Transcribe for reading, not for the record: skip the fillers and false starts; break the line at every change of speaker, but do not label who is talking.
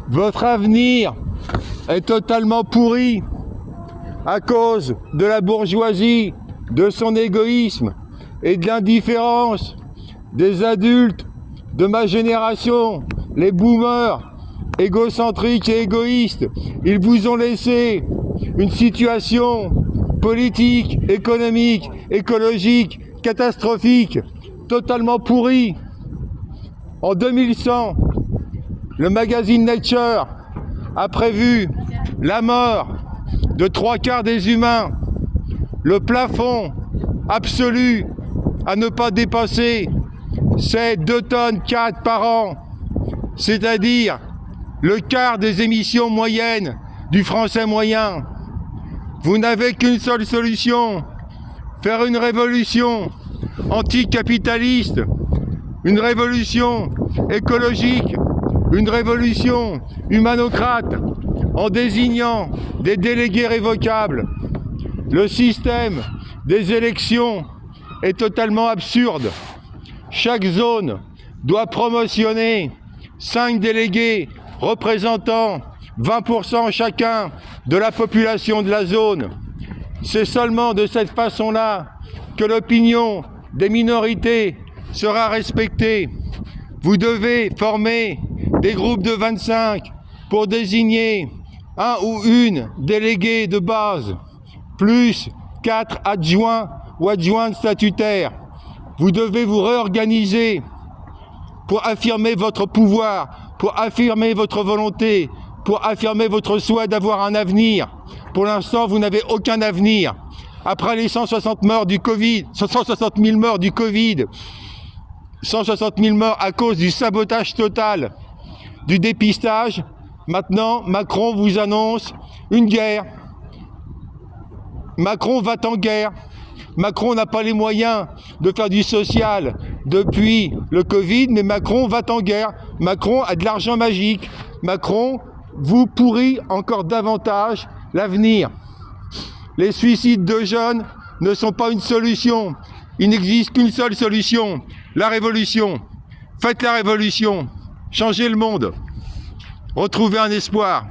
Votre avenir est totalement pourri à cause de la bourgeoisie, de son égoïsme et de l'indifférence des adultes de ma génération, les boomers, égocentriques et égoïstes. Ils vous ont laissé une situation politique, économique, écologique, catastrophique, totalement pourrie. En 2100, le magazine Nature a prévu la mort de 3/4 des humains, le plafond absolu à ne pas dépasser, c'est 2,4 tonnes par an, c'est-à-dire le quart des émissions moyennes du français moyen. Vous n'avez qu'une seule solution, faire une révolution anticapitaliste, une révolution écologique, une révolution humanocrate, en désignant des délégués révocables. Le système des élections est totalement absurde. Chaque zone doit promotionner 5 délégués représentant 20% chacun de la population de la zone. C'est seulement de cette façon-là que l'opinion des minorités sera respectée. Vous devez former des groupes de 25 pour désigner un ou une déléguée de base, plus 4 adjoints ou adjointes statutaires. Vous devez vous réorganiser pour affirmer votre pouvoir, pour affirmer votre volonté, pour affirmer votre souhait d'avoir un avenir. Pour l'instant, vous n'avez aucun avenir. Après les 160 morts du Covid, 160 000 morts du Covid, 160 000 morts à cause du sabotage total du dépistage, maintenant Macron vous annonce une guerre. Macron va en guerre. Macron n'a pas les moyens de faire du social depuis le Covid, mais Macron va en guerre. Macron a de l'argent magique. Macron vous pourrit encore davantage l'avenir. Les suicides de jeunes ne sont pas une solution. Il n'existe qu'une seule solution, la révolution. Faites la révolution, changez le monde, retrouvez un espoir.